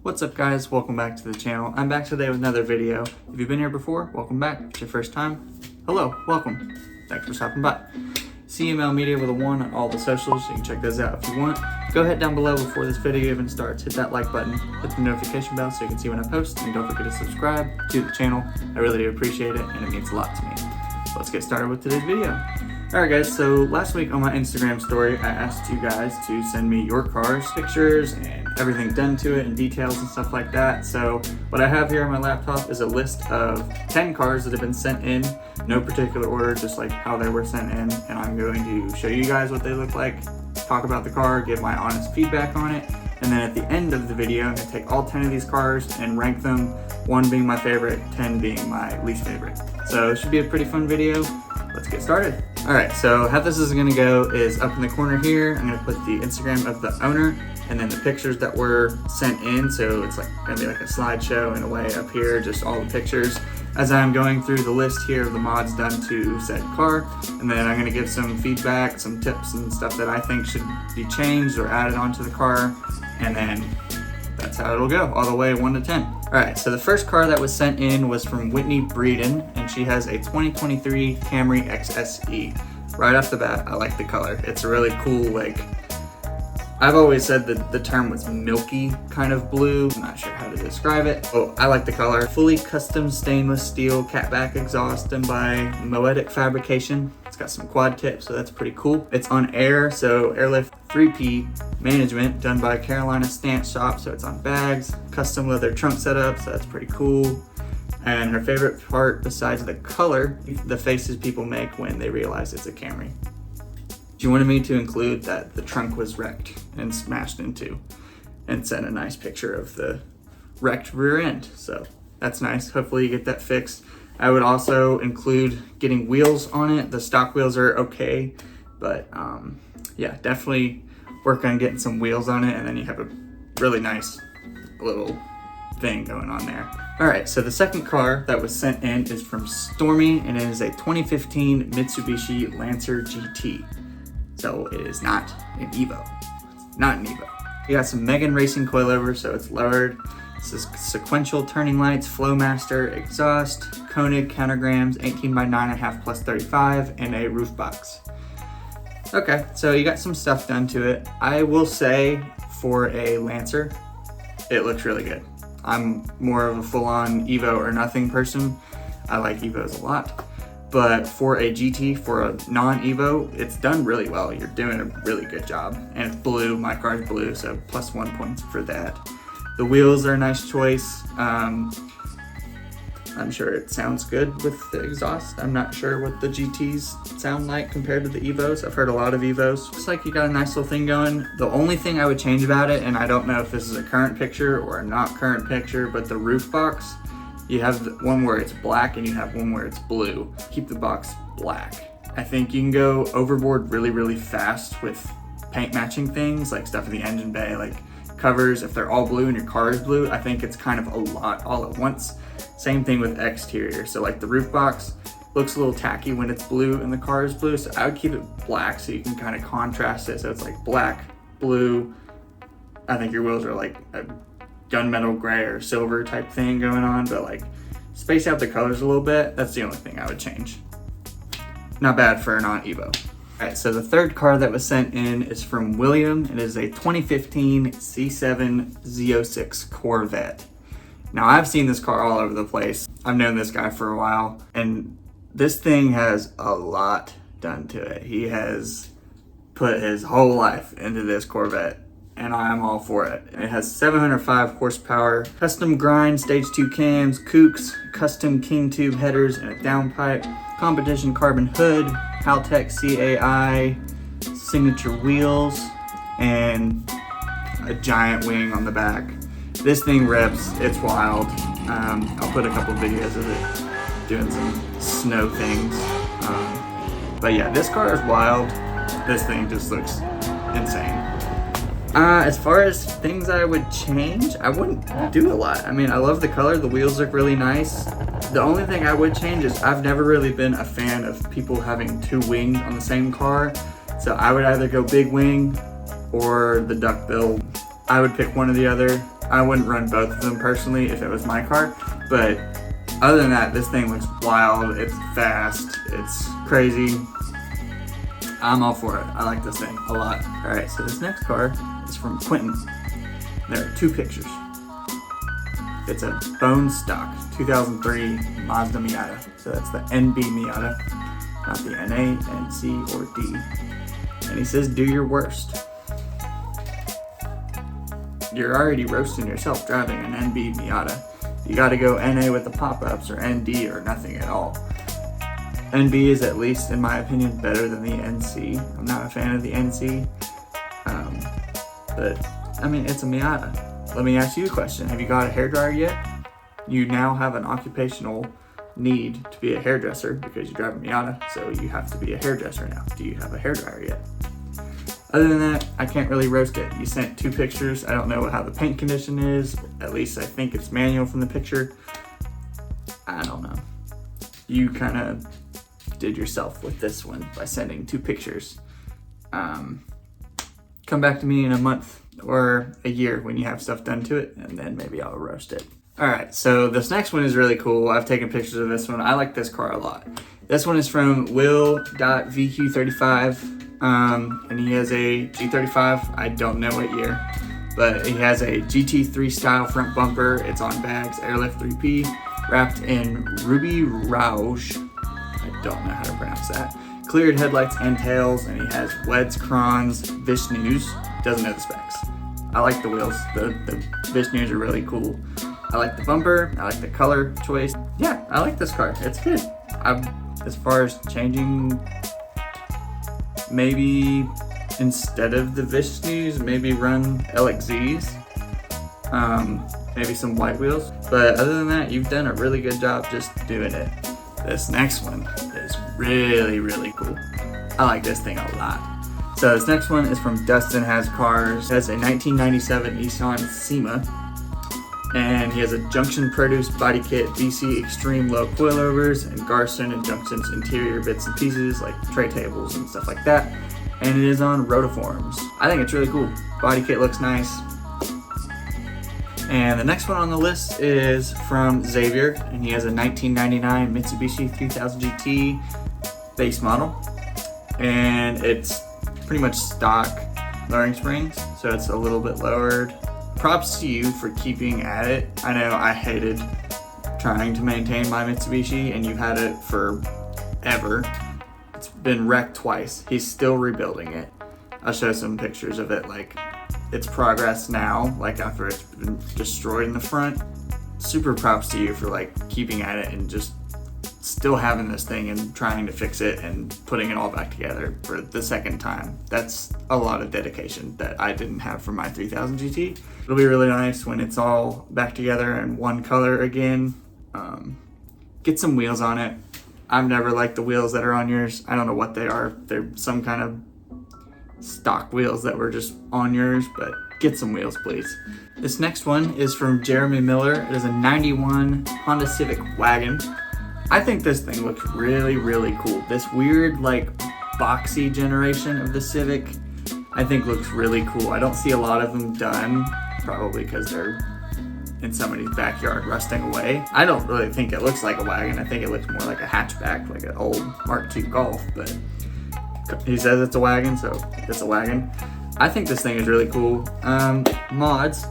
What's up guys, welcome back to the channel. I'm back today with another video. If you've been here before, welcome back. If it's your first time, hello, welcome. Thanks for stopping by. CML Media with a 1 on all the socials, you can check those out if you want. Go ahead down below before this video even starts, hit that like button, hit the notification bell so you can see when I post, and don't forget to subscribe to the channel. I really do appreciate it and it means a lot to me. So let's get started with today's video. Alright guys, so last week on my Instagram story, I asked you guys to send me your cars, pictures, and everything done to it, and details and stuff like that. So what I have here on my laptop is a list of 10 cars that have been sent in, no particular order, just like how they were sent in, and I'm going to show you guys what they look like, talk about the car, give my honest feedback on it, and then at the end of the video, I'm going to take all 10 of these cars and rank them, 1 being my favorite, 10 being my least favorite. So it should be a pretty fun video. Let's get started. Alright, so how this is going to go is up in the corner here, I'm going to put the Instagram of the owner and then the pictures that were sent in, so it's like going to be like a slideshow in a way up here, just all the pictures as I'm going through the list here of the mods done to said car, and then I'm going to give some feedback, some tips and stuff that I think should be changed or added onto the car, and then that's how it'll go, all the way 1 to 10. Alright, so the first car that was sent in was from Whitney Breeden, and she has a 2023 Camry XSE. Right off the bat, I like the color. It's a really cool, like, I've always said that the term was milky kind of blue. I'm not sure how to describe it. Oh, I like the color. Fully custom stainless steel catback exhaust done by Moetic Fabrication. It's got some quad tips, so that's pretty cool. It's on air, so Airlift 3P management done by Carolina Stance Shop, so it's on bags. Custom leather trunk setup, so that's pretty cool. And her favorite part besides the color, the faces people make when they realize it's a Camry. She wanted me to include that the trunk was wrecked and smashed into, and sent a nice picture of the wrecked rear end. So that's nice. Hopefully you get that fixed. I would also include getting wheels on it. The stock wheels are okay, but yeah, definitely work on getting some wheels on it, and then you have a really nice little thing going on there. All right, so the second car that was sent in is from Stormy, and it is a 2015 Mitsubishi Lancer GT. So it is not an Evo. It's not an Evo. You got some Megan Racing coilover, so it's lowered. This is sequential turning lights, Flowmaster exhaust, Koenig countergrams, 18x9.5 plus 35, and a roof box. Okay, so you got some stuff done to it. I will say for a Lancer, it looks really good. I'm more of a full-on Evo or nothing person. I like Evos a lot. But for a GT, for a non-Evo, it's done really well. You're doing a really good job. And it's blue, my car's blue, so plus 1 point for that. The wheels are a nice choice. I'm sure it sounds good with the exhaust. I'm not sure what the GTs sound like compared to the Evos. I've heard a lot of Evos. Looks like you got a nice little thing going. The only thing I would change about it, and I don't know if this is a current picture or a not current picture, but the roof box, you have one where it's black and you have one where it's blue. Keep the box black. I think you can go overboard really, really fast with paint matching things, like stuff in the engine bay, like covers. If they're all blue and your car is blue, I think it's kind of a lot all at once. Same thing with exterior. So like the roof box looks a little tacky when it's blue and the car is blue. So I would keep it black so you can kind of contrast it. So it's like black, blue. I think your wheels are like a gunmetal gray or silver type thing going on, but like space out the colors a little bit. That's the only thing I would change. Not bad for a non-Evo. All right, so the third car that was sent in is from William. It is a 2015 C7 Z06 Corvette. Now I've seen this car all over the place. I've known this guy for a while, and this thing has a lot done to it. He has put his whole life into this Corvette, and I'm all for it. It has 705 horsepower, custom grind, stage 2 cams, kooks, custom king tube headers, and a downpipe, competition carbon hood, Haltech CAI, signature wheels, and a giant wing on the back. This thing rips, it's wild. I'll put a couple videos of it doing some snow things. But yeah, this car is wild. This thing just looks insane. As far as things I would change, I wouldn't do a lot. I mean, I love the color, the wheels look really nice. The only thing I would change is I've never really been a fan of people having 2 wings on the same car. So I would either go big wing or the duckbill. I would pick one or the other. I wouldn't run both of them personally if it was my car, but other than that, this thing looks wild. It's fast. It's crazy. I'm all for it. I like this thing a lot. All right, so this next car is from Quentin. There are 2 pictures. It's a bone stock 2003 Mazda Miata. So that's the NB Miata, not the NA, NC, or D. And he says, do your worst. You're already roasting yourself driving an NB Miata. You gotta go NA with the pop-ups, or ND, or nothing at all. NB is, at least in my opinion, better than the NC. I'm not a fan of the NC. But, I mean, it's a Miata. Let me ask you a question. Have you got a hairdryer yet? You now have an occupational need to be a hairdresser because you drive a Miata, so you have to be a hairdresser now. Do you have a hairdryer yet? Other than that, I can't really roast it. You sent 2 pictures. I don't know how the paint condition is. At least I think it's manual from the picture. I don't know. You kind of did yourself with this one by sending 2 pictures. Come back to me in a month or a year when you have stuff done to it, and then maybe I'll roast it. All right, so this next one is really cool. I've taken pictures of this one. I like this car a lot. This one is from Will.VQ35, and he has a G35. I don't know what year, but he has a GT3 style front bumper. It's on bags, airlift 3P, wrapped in Ruby Rouge. I don't know how to pronounce that. Cleared headlights and tails, and he has Weds Crons Vishnus. Doesn't know the specs. I like the wheels. The Vishnus are really cool. I like the bumper. I like the color choice. Yeah, I like this car. It's good. As far as changing, maybe instead of the Vishnus, maybe run LXZs. Maybe some white wheels. But other than that, you've done a really good job just doing it. This next one is really, really cool. I like this thing a lot. So this next one is from Dustin Has Cars. It has a 1997 Nissan Sima. And he has a Junction Produce body kit, BC Extreme low coilovers, and Garson and Junction's interior bits and pieces like tray tables and stuff like that. And it is on Rotiforms. I think it's really cool. Body kit looks nice. And the next one on the list is from Xavier, and he has a 1999 Mitsubishi 3000 GT base model. And it's pretty much stock lowering springs, so it's a little bit lowered. Props to you for keeping at it. I know I hated trying to maintain my Mitsubishi, and you've had it forever. It's been wrecked twice. He's still rebuilding it. I'll show some pictures of it, like its progress now, like after it's been destroyed in the front. Super props to you for like keeping at it and just still having this thing and trying to fix it and putting it all back together for the second time. That's a lot of dedication that I didn't have for my 3000 GT. It'll be really nice when it's all back together in one color again. Get some wheels on it. I've never liked the wheels that are on yours. I don't know what they are. They're some kind of stock wheels that were just on yours, but get some wheels, please. This next one is from Jeremy Miller. It is a 91 Honda Civic wagon. I think this thing looks really, really cool. This weird, like, boxy generation of the Civic, I think looks really cool. I don't see a lot of them done, probably because they're in somebody's backyard rusting away. I don't really think it looks like a wagon. I think it looks more like a hatchback, like an old Mark II Golf, but he says it's a wagon, so it's a wagon. I think this thing is really cool. Mods,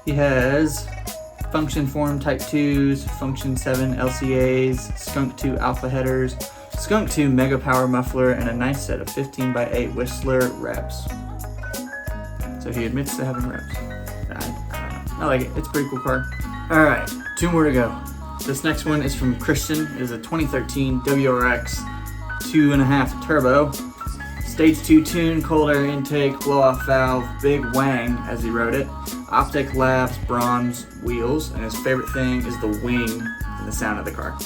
he has Function Form Type 2s, Function 7 LCAs, Skunk 2 Alpha headers, Skunk 2 Mega Power muffler, and a nice set of 15x8 Whistler reps. So he admits to having reps. I like it. It's a pretty cool car. All right, 2 more to go. This next one is from Christian. It is a 2013 WRX 2.5 turbo. Stage 2 tune, cold air intake, blow-off valve, big wang, as he wrote it. Optic Labs bronze wheels, and his favorite thing is the wing and the sound of the car.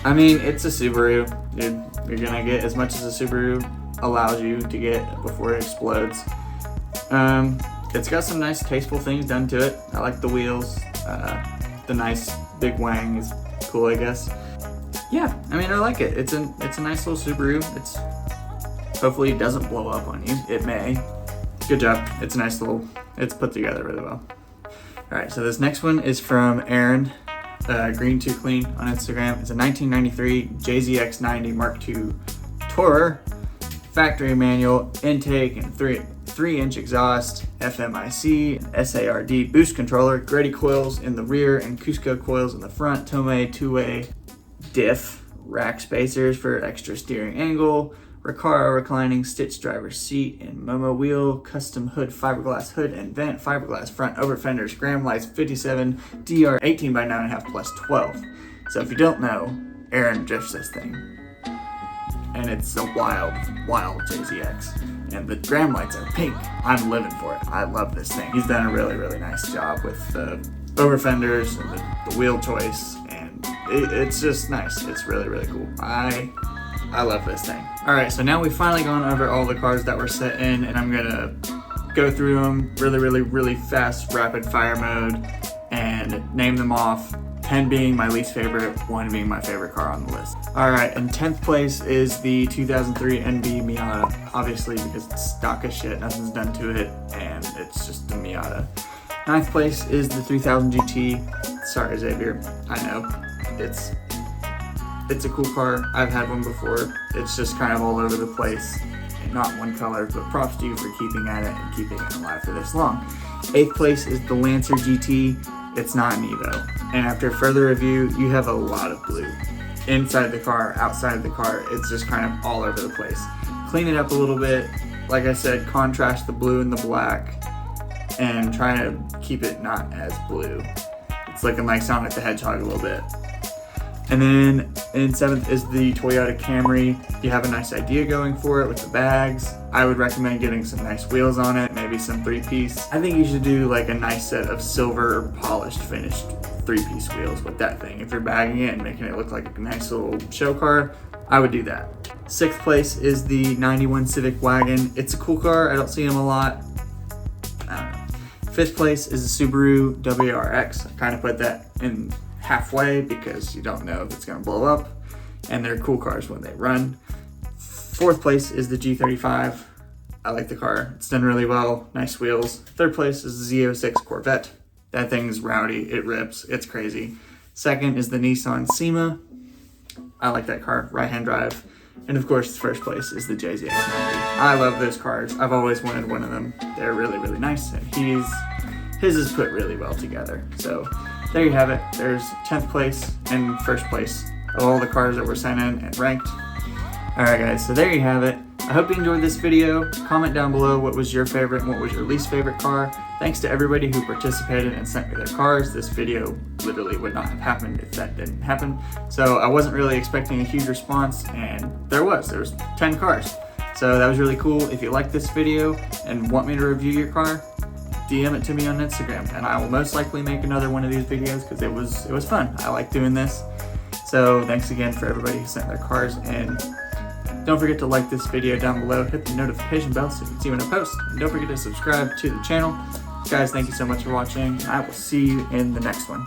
I mean, it's a Subaru. You're gonna get as much as a Subaru allows you to get before it explodes. It's got some nice tasteful things done to it. I like the wheels. The nice big wang is cool, I guess. Yeah, I mean, I like it. It's a nice little Subaru. Hopefully it doesn't blow up on you. It may. Good job. It's a nice little, it's put together really well. All right, so this next one is from Aaron, Green Too Clean on Instagram. It's a 1993 JZX90 Mark II Tourer, factory manual, intake, and 3-inch exhaust, FMIC, SARD boost controller, Grady coils in the rear and Cusco coils in the front, Tomei two-way diff, rack spacers for extra steering angle, Recaro reclining stitch driver seat and Momo wheel, custom hood, fiberglass hood and vent, fiberglass front over fenders, Graham lights, 57 DR 18 by 9.5 plus 12. So if you don't know, Aaron drifts this thing, and it's a wild JZX. And the Graham lights are pink. I'm living for it. I love this thing. He's done a really nice job with the over fenders and the wheel choice, and it's just nice. It's really cool. I love this thing. All right, so now we've finally gone over all the cars that were set in, and I'm gonna go through them really fast, rapid fire mode, and name them off. 10 being my least favorite, 1 being my favorite car on the list. All right, in 10th place is the 2003 NB Miata, obviously because it's stock as shit, nothing's done to it, and it's just a Miata. 9th place is the 3000 GT. Sorry, Xavier, I know, it's a cool car. I've had one before. It's just kind of all over the place, not one color, but props to you for keeping at it and keeping it alive for this long. 8th place is the Lancer GT. It's not an Evo. And after further review, you have a lot of blue. Inside the car, outside the car, it's just kind of all over the place. Clean it up a little bit. Like I said, contrast the blue and the black and try to keep it not as blue. It's looking like Sonic the Hedgehog a little bit. And then in 7th is the Toyota Camry. You have a nice idea going for it with the bags. I would recommend getting some nice wheels on it, maybe some 3-piece. I think you should do like a nice set of silver polished finished 3-piece wheels with that thing. If you're bagging it and making it look like a nice little show car, I would do that. 6th place is the 91 Civic Wagon. It's a cool car. I don't see them a lot. I don't know. 5th place is the Subaru WRX. I kind of put that in halfway because you don't know if it's going to blow up, and they're cool cars when they run. 4th place is the G35. I like the car. It's done really well. Nice wheels. 3rd place is the Z06 Corvette. That thing's rowdy. It rips. It's crazy. 2nd is the Nissan Sima. I like that car. Right-hand drive. And of course, 1st place is the JZX90. I love those cars. I've always wanted one of them. They're really nice, and his is put really well together. So there you have it. There's 10th place and 1st place of all the cars that were sent in and ranked. All right, guys, so there you have it. I hope you enjoyed this video. Comment down below what was your favorite and what was your least favorite car. Thanks to everybody who participated and sent me their cars. This video literally would not have happened if that didn't happen. So I wasn't really expecting a huge response, and there was 10 cars. So that was really cool. If you like this video and want me to review your car, DM it to me on Instagram, and I will most likely make another one of these videos because it was fun. I like doing this. So thanks again for everybody who sent their cars, and don't forget to like this video down below, hit the notification bell so you can see when I post, and don't forget to subscribe to the channel. Guys, thank you so much for watching, and I will see you in the next one.